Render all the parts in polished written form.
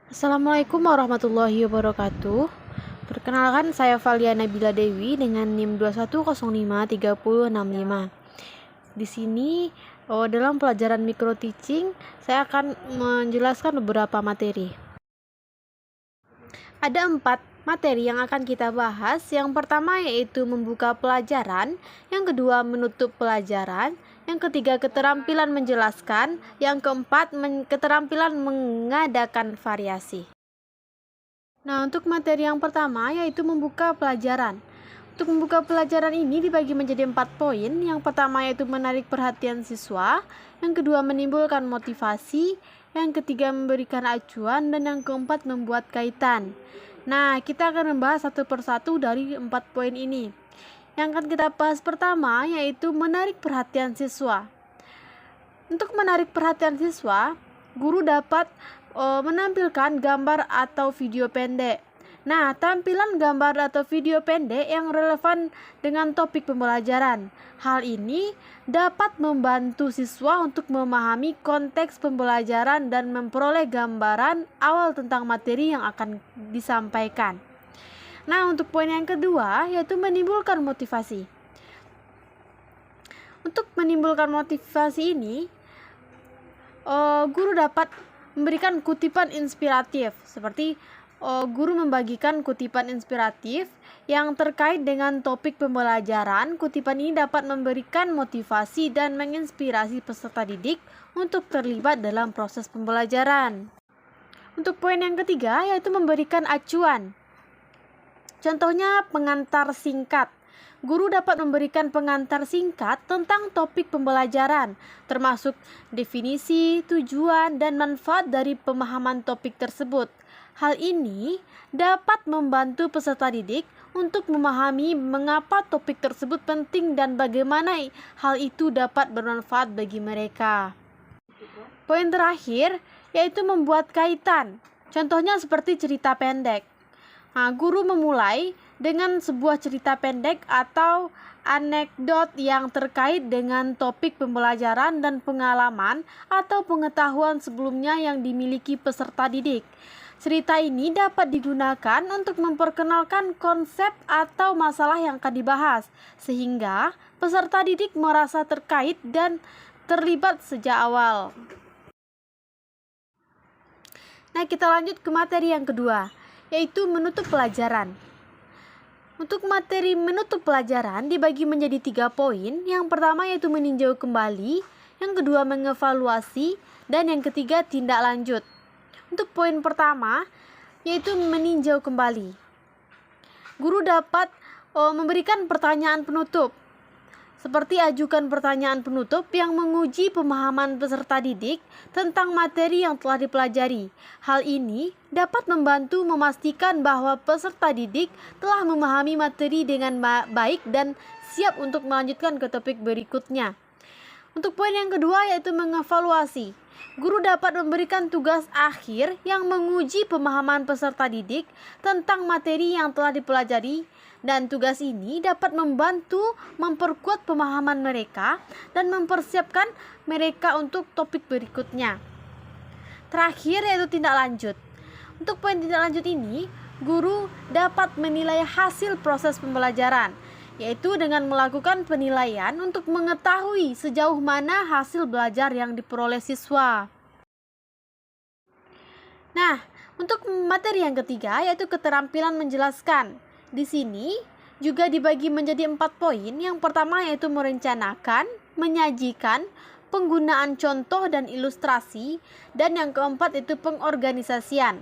Assalamualaikum warahmatullahi wabarakatuh. Perkenalkan, saya Valia Nabila Dewi dengan NIM 21053065. Di sini dalam pelajaran micro teaching saya akan menjelaskan beberapa materi. Ada 4 materi yang akan kita bahas. Yang pertama yaitu membuka pelajaran, yang kedua menutup pelajaran, yang ketiga keterampilan menjelaskan, yang keempat keterampilan mengadakan variasi. Nah, untuk materi yang pertama yaitu membuka pelajaran. Untuk membuka pelajaran ini dibagi menjadi 4 poin. Yang pertama yaitu menarik perhatian siswa, yang kedua menimbulkan motivasi, yang ketiga memberikan acuan, dan yang keempat membuat kaitan. Nah, kita akan membahas satu persatu dari 4 poin ini. Yang akan kita bahas pertama yaitu menarik perhatian siswa. Untuk menarik perhatian siswa, guru dapat menampilkan gambar atau video pendek. Nah, tampilan gambar atau video pendek yang relevan dengan topik pembelajaran. Hal ini dapat membantu siswa untuk memahami konteks pembelajaran dan memperoleh gambaran awal tentang materi yang akan disampaikan. Nah, untuk poin yang kedua yaitu menimbulkan motivasi. Untuk menimbulkan motivasi ini, guru dapat memberikan kutipan inspiratif, seperti guru membagikan kutipan inspiratif yang terkait dengan topik pembelajaran. Kutipan ini dapat memberikan motivasi dan menginspirasi peserta didik untuk terlibat dalam proses pembelajaran. Untuk poin yang ketiga yaitu memberikan acuan. Contohnya pengantar singkat. Guru dapat memberikan pengantar singkat tentang topik pembelajaran, termasuk definisi, tujuan, dan manfaat dari pemahaman topik tersebut. Hal ini dapat membantu peserta didik untuk memahami mengapa topik tersebut penting dan bagaimana hal itu dapat bermanfaat bagi mereka. Poin terakhir yaitu membuat kaitan. Contohnya seperti cerita pendek. Nah, guru memulai dengan sebuah cerita pendek atau anekdot yang terkait dengan topik pembelajaran dan pengalaman atau pengetahuan sebelumnya yang dimiliki peserta didik. Cerita ini dapat digunakan untuk memperkenalkan konsep atau masalah yang akan dibahas, sehingga peserta didik merasa terkait dan terlibat sejak awal. Nah, kita lanjut ke materi yang kedua, yaitu menutup pelajaran. Untuk materi menutup pelajaran dibagi menjadi 3 poin. Yang pertama yaitu meninjau kembali, yang kedua mengevaluasi, dan yang ketiga tindak lanjut. Untuk poin pertama yaitu meninjau kembali. Guru dapat memberikan pertanyaan penutup, seperti ajukan pertanyaan penutup yang menguji pemahaman peserta didik tentang materi yang telah dipelajari. Hal ini dapat membantu memastikan bahwa peserta didik telah memahami materi dengan baik dan siap untuk melanjutkan ke topik berikutnya. Untuk poin yang kedua yaitu mengevaluasi. Guru dapat memberikan tugas akhir yang menguji pemahaman peserta didik tentang materi yang telah dipelajari, dan tugas ini dapat membantu memperkuat pemahaman mereka dan mempersiapkan mereka untuk topik berikutnya. Terakhir yaitu tindak lanjut. Untuk poin tindak lanjut ini, guru dapat menilai hasil proses pembelajaran, yaitu dengan melakukan penilaian untuk mengetahui sejauh mana hasil belajar yang diperoleh siswa. Nah, untuk materi yang ketiga yaitu keterampilan menjelaskan. Di sini juga dibagi menjadi 4 poin. Yang pertama yaitu merencanakan, menyajikan, penggunaan contoh dan ilustrasi, dan yang keempat itu pengorganisasian.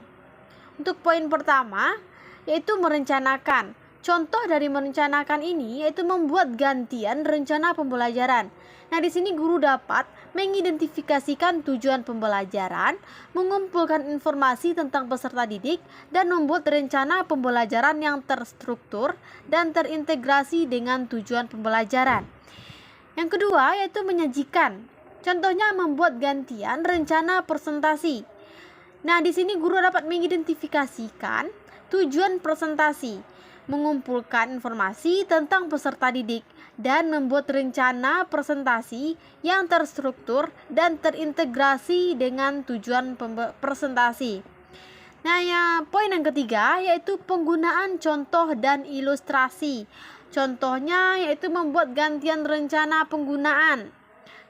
Untuk poin pertama yaitu merencanakan. Contoh dari merencanakan ini yaitu membuat gantian rencana pembelajaran. Nah, di sini guru dapat mengidentifikasikan tujuan pembelajaran, mengumpulkan informasi tentang peserta didik, dan membuat rencana pembelajaran yang terstruktur dan terintegrasi dengan tujuan pembelajaran. Yang kedua yaitu menyajikan. Contohnya membuat gantian rencana presentasi. Nah, di sini guru dapat mengidentifikasikan tujuan presentasi, mengumpulkan informasi tentang peserta didik, dan membuat rencana presentasi yang terstruktur dan terintegrasi dengan tujuan presentasi. Nah, poin yang ketiga yaitu penggunaan contoh dan ilustrasi. Contohnya yaitu membuat gantian rencana penggunaan.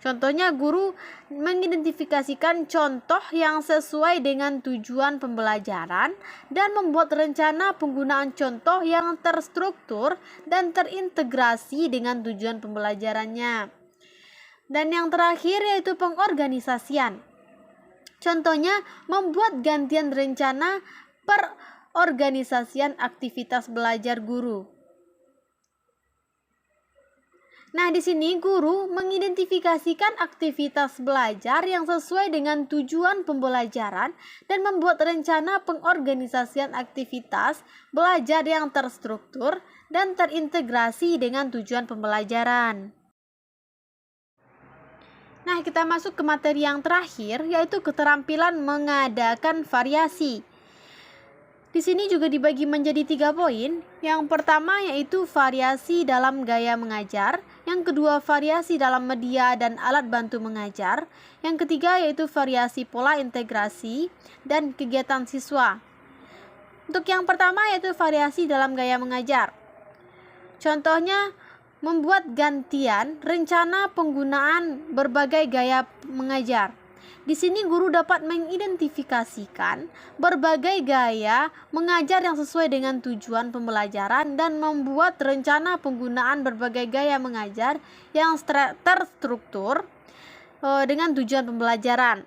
Contohnya, guru mengidentifikasikan contoh yang sesuai dengan tujuan pembelajaran dan membuat rencana penggunaan contoh yang terstruktur dan terintegrasi dengan tujuan pembelajarannya. Dan yang terakhir yaitu pengorganisasian. Contohnya, membuat gantian rencana perorganisasian aktivitas belajar guru. Nah, di sini guru mengidentifikasikan aktivitas belajar yang sesuai dengan tujuan pembelajaran dan membuat rencana pengorganisasian aktivitas belajar yang terstruktur dan terintegrasi dengan tujuan pembelajaran. Nah, kita masuk ke materi yang terakhir, yaitu keterampilan mengadakan variasi. Di sini juga dibagi menjadi 3 poin. Yang pertama yaitu variasi dalam gaya mengajar. Yang kedua, variasi dalam media dan alat bantu mengajar. Yang ketiga yaitu variasi pola integrasi dan kegiatan siswa. Untuk yang pertama yaitu variasi dalam gaya mengajar. Contohnya, membuat gantian rencana penggunaan berbagai gaya mengajar. Di sini guru dapat mengidentifikasikan berbagai gaya mengajar yang sesuai dengan tujuan pembelajaran dan membuat rencana penggunaan berbagai gaya mengajar yang terstruktur dengan tujuan pembelajaran.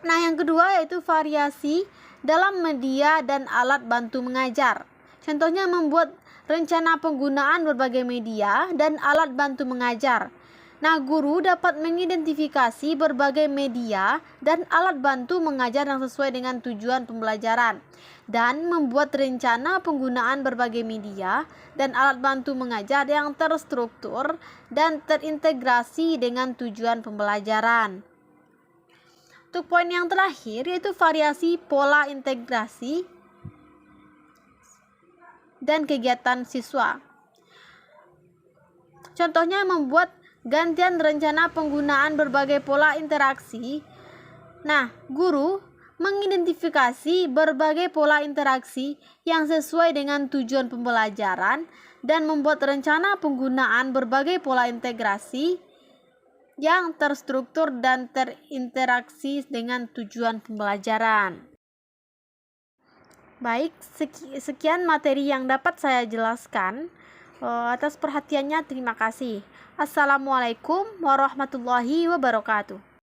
Nah, yang kedua yaitu variasi dalam media dan alat bantu mengajar. Contohnya, membuat rencana penggunaan berbagai media dan alat bantu mengajar. Nah, guru dapat mengidentifikasi berbagai media dan alat bantu mengajar yang sesuai dengan tujuan pembelajaran dan membuat rencana penggunaan berbagai media dan alat bantu mengajar yang terstruktur dan terintegrasi dengan tujuan pembelajaran. Untuk poin yang terakhir yaitu variasi pola integrasi dan kegiatan siswa. Contohnya, membuat gantian rencana penggunaan berbagai pola interaksi. Nah, guru mengidentifikasi berbagai pola interaksi yang sesuai dengan tujuan pembelajaran dan membuat rencana penggunaan berbagai pola integrasi yang terstruktur dan terinteraksi dengan tujuan pembelajaran. Baik, sekian materi yang dapat saya jelaskan. Atas perhatiannya terima kasih. Assalamualaikum warahmatullahi wabarakatuh.